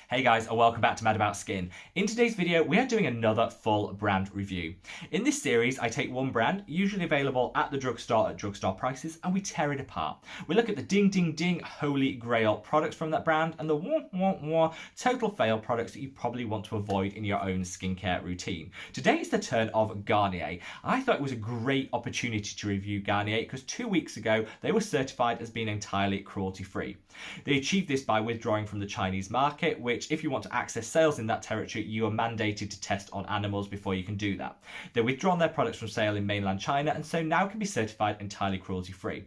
Hey guys, and welcome back to Mad About Skin. In today's video, we are doing another full brand review. In this series, I take one brand, usually available at the drugstore at drugstore prices, and we tear it apart. We look at the ding ding ding holy grail products from that brand and the wah wah wah total fail products that you probably want to avoid in your own skincare routine. Today is the turn of Garnier. I thought it was a great opportunity to review Garnier because 2 weeks ago, they were certified as being entirely cruelty free. They achieved this by withdrawing from the Chinese market, which if you want to access sales in that territory, you are mandated to test on animals before you can do that. They've withdrawn their products from sale in mainland China and so now can be certified entirely cruelty free.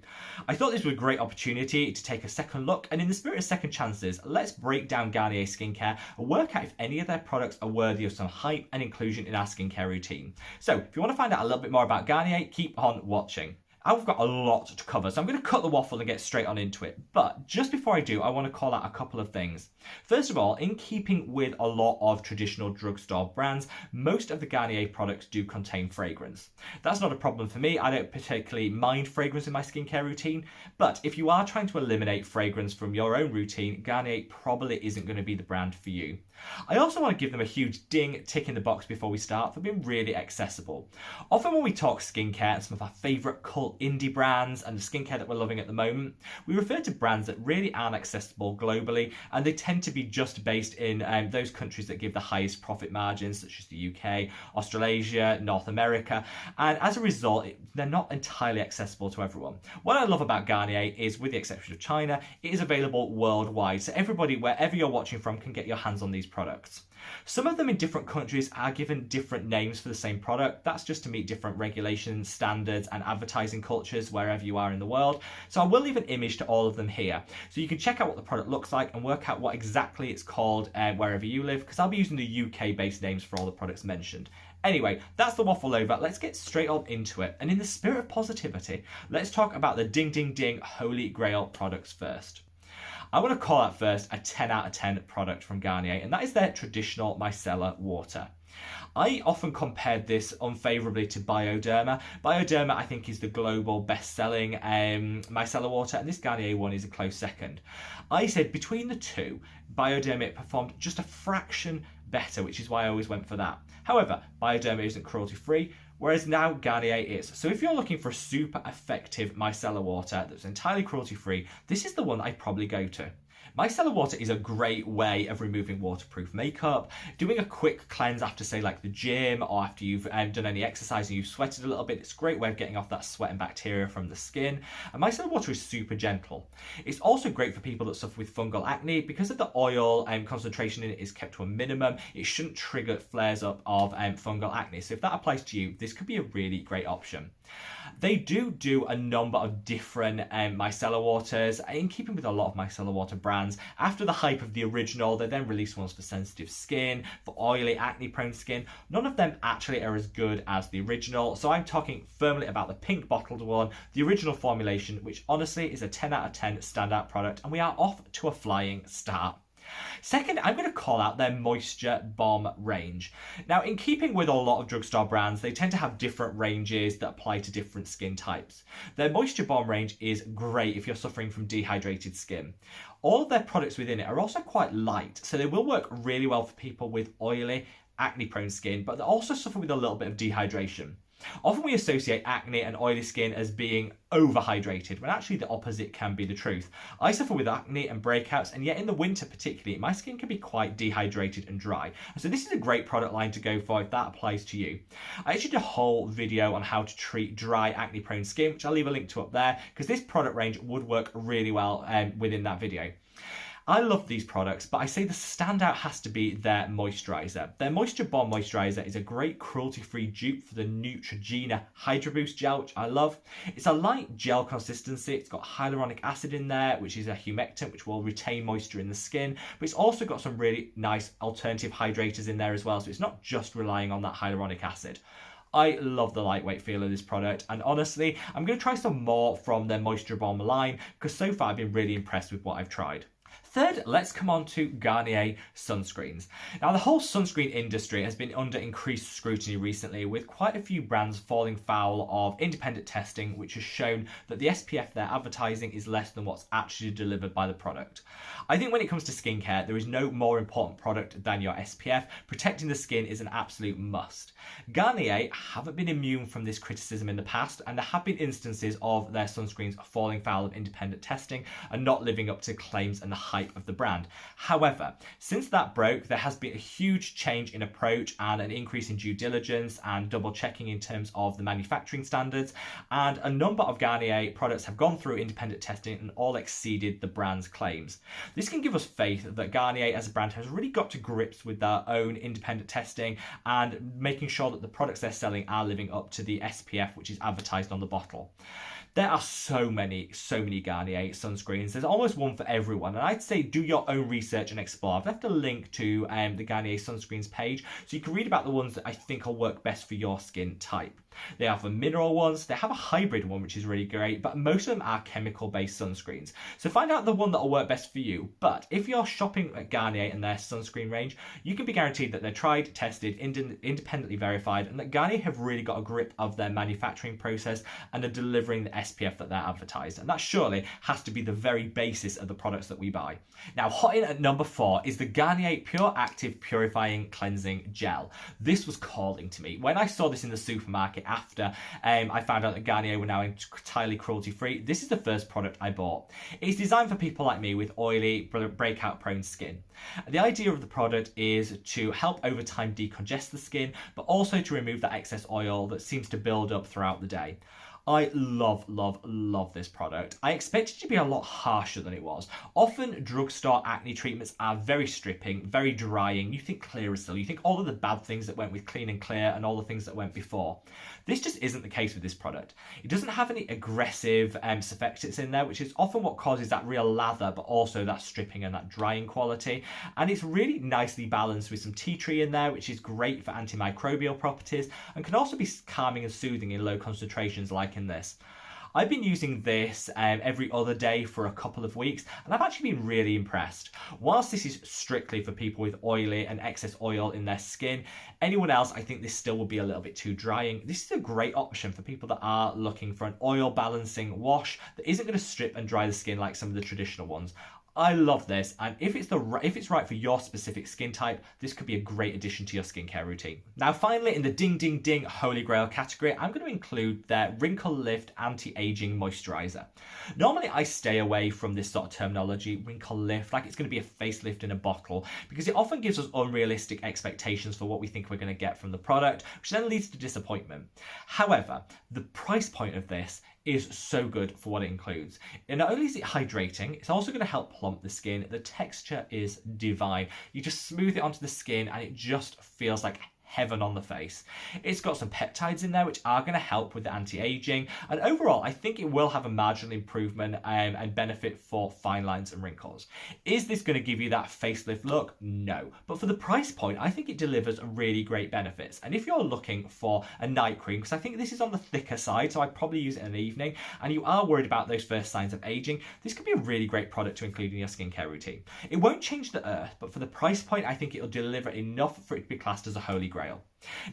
I thought this was a great opportunity to take a second look, and in the spirit of second chances, let's break down Garnier skincare and work out if any of their products are worthy of some hype and inclusion in our skincare routine. So if you want to find out a little bit more about Garnier, keep on watching. I've got a lot to cover, so I'm going to cut the waffle and get straight on into it. But just before I do, I want to call out a couple of things. First of all, in keeping with a lot of traditional drugstore brands, most of the Garnier products do contain fragrance. That's not a problem for me. I don't particularly mind fragrance in my skincare routine, but if you are trying to eliminate fragrance from your own routine, Garnier probably isn't going to be the brand for you. I also want to give them a huge tick in the box before we start for being really accessible. Often when we talk skincare and some of our favourite cult indie brands and the skincare that we're loving at the moment, we refer to brands that really aren't accessible globally, and they tend to be just based in those countries that give the highest profit margins, such as the UK, Australasia, North America, and as a result, they're not entirely accessible to everyone. What I love about Garnier is, with the exception of China, it is available worldwide, so everybody, wherever you're watching from, can get your hands on these products. Some of them in different countries are given different names for the same product. That's just to meet different regulations, standards, and advertising cultures wherever you are in the world. So I will leave an image to all of them here, so you can check out what the product looks like and work out what exactly it's called wherever you live, because I'll be using the UK-based names for all the products mentioned. Anyway, that's the waffle over. Let's get straight on into it. And in the spirit of positivity, let's talk about the ding ding ding holy grail products first. I want to call out first a 10 out of 10 product from Garnier, and that is their traditional micellar water. I often compared this unfavourably to Bioderma. Bioderma, I think, is the global best-selling micellar water, and this Garnier one is a close second. I said between the two, Bioderma performed just a fraction better, which is why I always went for that. However, Bioderma isn't cruelty-free, whereas now Garnier is. So if you're looking for a super effective micellar water that's entirely cruelty-free, this is the one I'd probably go to. Micellar water is a great way of removing waterproof makeup, doing a quick cleanse after, say, like the gym, or after you've done any exercise and you've sweated a little bit. It's a great way of getting off that sweat and bacteria from the skin. And micellar water is super gentle. It's also great for people that suffer with fungal acne. Because of the oil concentration in it is kept to a minimum, it shouldn't trigger flares up of fungal acne. So if that applies to you, this could be a really great option. They do a number of different micellar waters, in keeping with a lot of micellar water brands. After the hype of the original, they then released ones for sensitive skin, for oily, acne-prone skin. None of them actually are as good as the original, so I'm talking firmly about the pink bottled one, the original formulation, which honestly is a 10 out of 10 standout product, and we are off to a flying start. Second, I'm going to call out their Moisture Bomb range. Now, in keeping with a lot of drugstore brands, they tend to have different ranges that apply to different skin types. Their Moisture Bomb range is great if you're suffering from dehydrated skin. All of their products within it are also quite light, so they will work really well for people with oily, acne-prone skin, but they also suffer with a little bit of dehydration. Often we associate acne and oily skin as being overhydrated, when actually the opposite can be the truth. I suffer with acne and breakouts, and yet in the winter particularly, my skin can be quite dehydrated and dry. So this is a great product line to go for if that applies to you. I actually did a whole video on how to treat dry acne-prone skin, which I'll leave a link to up there, because this product range would work really well within that video. I love these products, but I say the standout has to be their moisturiser. Their Moisture Bomb moisturiser is a great cruelty-free dupe for the Neutrogena Hydro Boost gel, which I love. It's a light gel consistency. It's got hyaluronic acid in there, which is a humectant, which will retain moisture in the skin. But it's also got some really nice alternative hydrators in there as well, so it's not just relying on that hyaluronic acid. I love the lightweight feel of this product, and honestly, I'm going to try some more from their Moisture Bomb line, because so far I've been really impressed with what I've tried. Third, let's come on to Garnier sunscreens. Now, the whole sunscreen industry has been under increased scrutiny recently, with quite a few brands falling foul of independent testing, which has shown that the SPF they're advertising is less than what's actually delivered by the product. I think when it comes to skincare, there is no more important product than your SPF. Protecting the skin is an absolute must. Garnier haven't been immune from this criticism in the past, and there have been instances of their sunscreens falling foul of independent testing and not living up to claims and the hype of the brand. However, since that broke, there has been a huge change in approach and an increase in due diligence and double checking in terms of the manufacturing standards, and a number of Garnier products have gone through independent testing and all exceeded the brand's claims. This can give us faith that Garnier as a brand has really got to grips with their own independent testing and making sure that the products they're selling are living up to the SPF which is advertised on the bottle. There are so many Garnier sunscreens. There's almost one for everyone. And I'd say do your own research and explore. I've left a link to the Garnier sunscreens page so you can read about the ones that I think will work best for your skin type. They have the mineral ones, they have a hybrid one which is really great, but most of them are chemical based sunscreens. So find out the one that will work best for you. But if you're shopping at Garnier and their sunscreen range, you can be guaranteed that they're tried, tested, independently verified, and that Garnier have really got a grip of their manufacturing process and are delivering the SPF that they're advertised. And that surely has to be the very basis of the products that we buy. Now, hot in at number 4 is the Garnier Pure Active Purifying Cleansing Gel. This was calling to me. When I saw this in the supermarket after I found out that Garnier were now entirely cruelty free, this is the first product I bought. It's designed for people like me with oily, breakout prone skin. The idea of the product is to help over time decongest the skin, but also to remove that excess oil that seems to build up throughout the day. I love this product. I expected it to be a lot harsher than it was. Often drugstore acne treatments are very stripping, very drying. You think Clearasil, you think all of the bad things that went with Clean and Clear and all the things that went before. This just isn't the case with this product. It doesn't have any aggressive surfactants in there, which is often what causes that real lather, but also that stripping and that drying quality. And it's really nicely balanced with some tea tree in there, which is great for antimicrobial properties and can also be calming and soothing in low concentrations like in this. I've been using this every other day for a couple of weeks and I've actually been really impressed. Whilst this is strictly for people with oily and excess oil in their skin, anyone else I think this still would be a little bit too drying. This is a great option for people that are looking for an oil balancing wash that isn't going to strip and dry the skin like some of the traditional ones. I love this, and if it's right for your specific skin type, this could be a great addition to your skincare routine. Now finally, in the ding ding ding holy grail category, I'm going to include their Wrinkle Lift Anti-Aging Moisturiser. Normally I stay away from this sort of terminology, wrinkle lift, like it's going to be a facelift in a bottle, because it often gives us unrealistic expectations for what we think we're going to get from the product, which then leads to disappointment. However, the price point of this is so good for what it includes. And not only is it hydrating, it's also going to help plump the skin. The texture is divine. You just smooth it onto the skin and it just feels like heaven on the face. It's got some peptides in there which are going to help with the anti-aging, and overall I think it will have a marginal improvement and benefit for fine lines and wrinkles. Is this going to give you that facelift look? No, but for the price point I think it delivers really great benefits. And if you're looking for a night cream, because I think this is on the thicker side, so I'd probably use it in the evening, and you are worried about those first signs of aging, this could be a really great product to include in your skincare routine. It won't change the earth, but for the price point I think it'll deliver enough for it to be classed as a holy grail.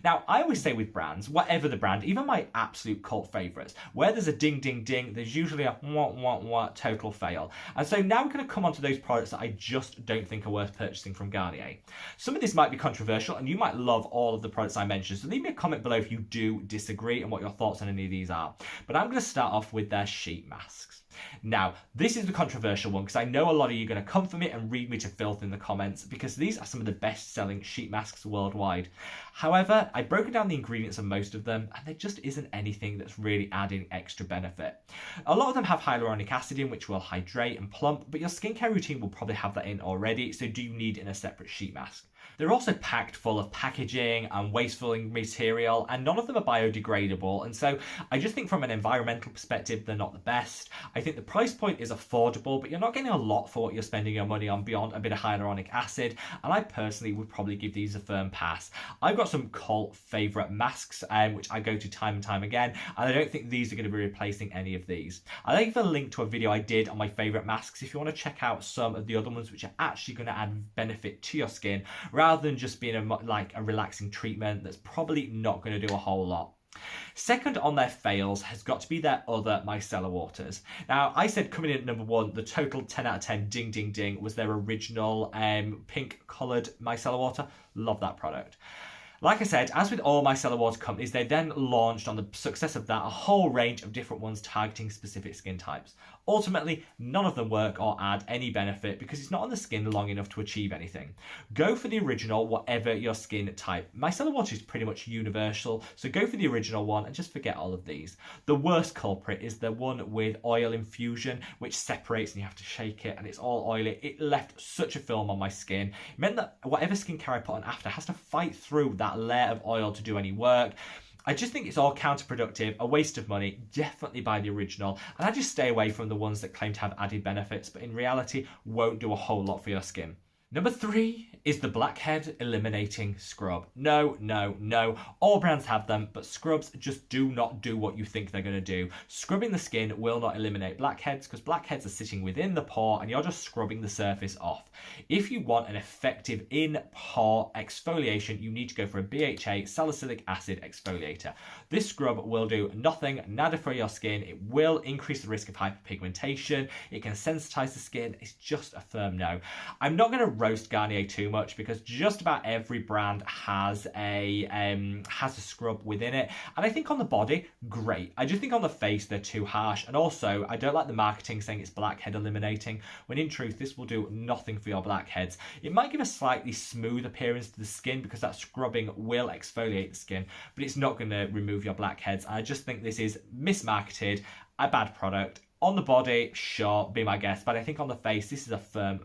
Now, I always say with brands, whatever the brand, even my absolute cult favourites, where there's a ding ding ding, there's usually a wah total fail. And so now we're going to come on to those products that I just don't think are worth purchasing from Garnier. Some of this might be controversial and you might love all of the products I mentioned, so leave me a comment below if you do disagree and what your thoughts on any of these are. But I'm going to start off with their sheet masks. Now, this is the controversial one because I know a lot of you are going to come for me and read me to filth in the comments because these are some of the best selling sheet masks worldwide. However, I've broken down the ingredients of most of them and there just isn't anything that's really adding extra benefit. A lot of them have hyaluronic acid in which will hydrate and plump, but your skincare routine will probably have that in already, so do you need it in a separate sheet mask? They're also packed full of packaging and wasteful material, and none of them are biodegradable. And so I just think from an environmental perspective, they're not the best. I think the price point is affordable, but you're not getting a lot for what you're spending your money on beyond a bit of hyaluronic acid. And I personally would probably give these a firm pass. I've got some cult favourite masks, which I go to time and time again, and I don't think these are going to be replacing any of these. I'll leave a link to a video I did on my favourite masks if you want to check out some of the other ones which are actually going to add benefit to your skin, rather than just being a relaxing treatment that's probably not going to do a whole lot. Second on their fails has got to be their other micellar waters. Now, I said coming in at number 1, the total 10 out of 10 ding ding ding was their original pink coloured micellar water. Love that product. Like I said, as with all micellar water companies, they then launched on the success of that a whole range of different ones targeting specific skin types. Ultimately, none of them work or add any benefit because it's not on the skin long enough to achieve anything. Go for the original, whatever your skin type. Micellar water is pretty much universal, so go for the original one and just forget all of these. The worst culprit is the one with oil infusion, which separates and you have to shake it and it's all oily. It left such a film on my skin. It meant that whatever skincare I put on after has to fight through that layer of oil to do any work. I just think it's all counterproductive, a waste of money. Definitely buy the original, and I just stay away from the ones that claim to have added benefits but in reality won't do a whole lot for your skin. Number 3 is the Blackhead Eliminating Scrub. No, no, no. All brands have them, but scrubs just do not do what you think they're going to do. Scrubbing the skin will not eliminate blackheads because blackheads are sitting within the pore and you're just scrubbing the surface off. If you want an effective in-pore exfoliation, you need to go for a BHA salicylic acid exfoliator. This scrub will do nothing, nada for your skin. It will increase the risk of hyperpigmentation. It can sensitize the skin. It's just a firm no. I'm not going to roast Garnier too much because just about every brand has a scrub within it, and I think on the body, great. I just think on the face they're too harsh, and also I don't like the marketing saying it's blackhead eliminating when in truth this will do nothing for your blackheads. It might give a slightly smooth appearance to the skin because that scrubbing will exfoliate the skin, but it's not going to remove your blackheads. And I just think this is mismarketed, a bad product. On the body, sure, be my guest, but I think on the face this is a firm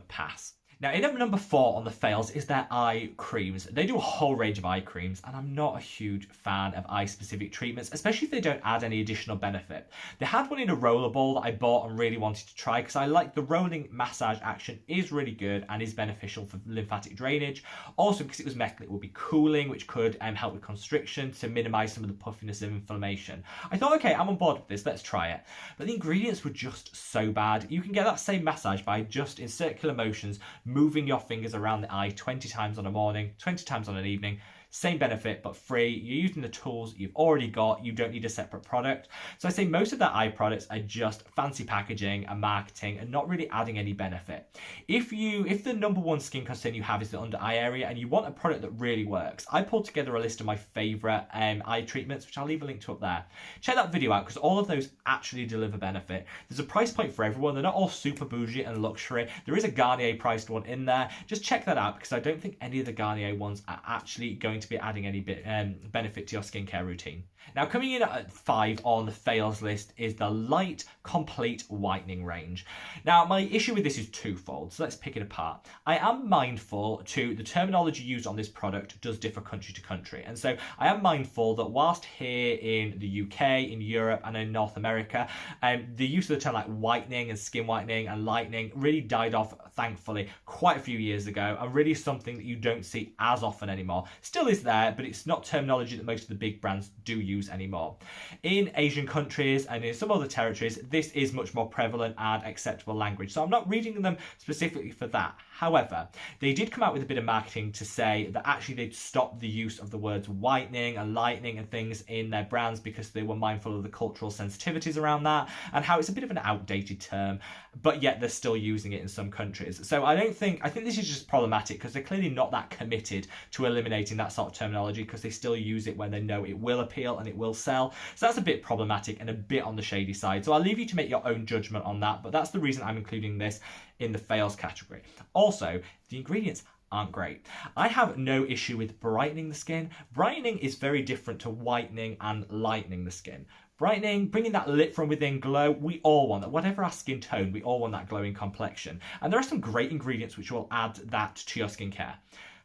pass. Now, in at number 4 on the fails is their eye creams. They do a whole range of eye creams, and I'm not a huge fan of eye-specific treatments, especially if they don't add any additional benefit. They had one in a roller ball that I bought and really wanted to try because I like the rolling massage action is really good and is beneficial for lymphatic drainage. Also, because it was metal, it would be cooling, which could help with constriction to minimize some of the puffiness of inflammation. I thought, okay, I'm on board with this, let's try it. But the ingredients were just so bad. You can get that same massage by just in circular motions, moving your fingers around the eye 20 times on a morning, 20 times on an evening. Same benefit, but free. You're using the tools you've already got. You don't need a separate product. So I say most of their eye products are just fancy packaging and marketing and not really adding any benefit. If the number 1 skin concern you have is the under eye area and you want a product that really works, I pulled together a list of my favorite eye treatments, which I'll leave a link to up there. Check that video out because all of those actually deliver benefit. There's a price point for everyone. They're not all super bougie and luxury. There is a Garnier priced one in there. Just check that out because I don't think any of the Garnier ones are actually going to be adding any benefit to your skincare routine. Now, coming in at 5 on the fails list is the Light Complete Whitening range. Now, my issue with this is twofold, so let's pick it apart. I am mindful to the terminology used on this product does differ country to country, and so I am mindful that whilst here in the UK, in Europe, and in North America, the use of the term like whitening and skin whitening and lightening really died off, thankfully, quite a few years ago, and really something that you don't see as often anymore. Still is there, but it's not terminology that most of the big brands do use anymore. In Asian countries and in some other territories, this is much more prevalent and acceptable language. So I'm not reading them specifically for that. However, they did come out with a bit of marketing to say that actually they'd stop the use of the words whitening and lightening and things in their brands because they were mindful of the cultural sensitivities around that and how it's a bit of an outdated term, but yet they're still using it in some countries. So I think this is just problematic because they're clearly not that committed to eliminating that sort of terminology because they still use it when they know it will appeal and it will sell. So that's a bit problematic and a bit on the shady side. So I'll leave you to make your own judgment on that, but that's the reason I'm including this in the fails category. Also, the ingredients aren't great. I have no issue with brightening the skin. Brightening is very different to whitening and lightening the skin. Brightening, bringing that lit from within glow, we all want that. Whatever our skin tone, we all want that glowing complexion. And there are some great ingredients which will add that to your skincare.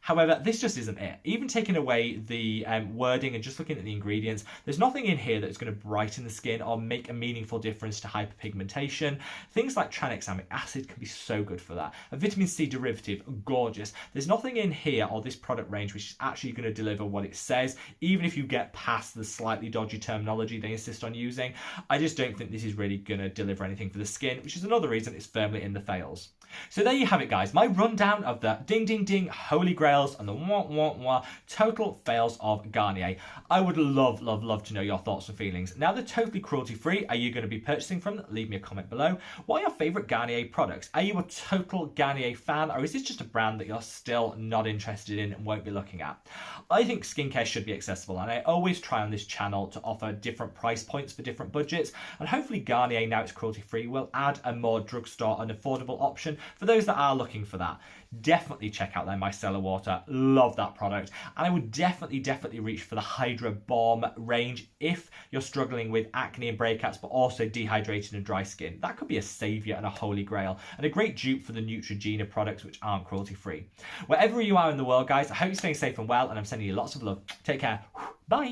However, this just isn't it. Even taking away the wording and just looking at the ingredients, there's nothing in here that's going to brighten the skin or make a meaningful difference to hyperpigmentation. Things like tranexamic acid can be so good for that. A vitamin C derivative, gorgeous. There's nothing in here or this product range which is actually going to deliver what it says, even if you get past the slightly dodgy terminology they insist on using. I just don't think this is really going to deliver anything for the skin, which is another reason it's firmly in the fails. So there you have it, guys. My rundown of the ding ding ding holy grails and the wah wah wah total fails of Garnier. I would love to know your thoughts and feelings. Now they're totally cruelty free. Are you going to be purchasing from them? Leave me a comment below. What are your favourite Garnier products? Are you a total Garnier fan, or is this just a brand that you're still not interested in and won't be looking at? I think skincare should be accessible, and I always try on this channel to offer different price points for different budgets, and hopefully Garnier, now it's cruelty free, will add a more drugstore and affordable option for those that are looking for that. Definitely check out their Micellar water. Love that product. And I would definitely reach for the Hydra Balm range if you're struggling with acne and breakouts, but also dehydrated and dry skin. That could be a saviour and a holy grail, and a great dupe for the Neutrogena products, which aren't cruelty free. Wherever you are in the world, guys, I hope you're staying safe and well, and I'm sending you lots of love. Take care. Bye.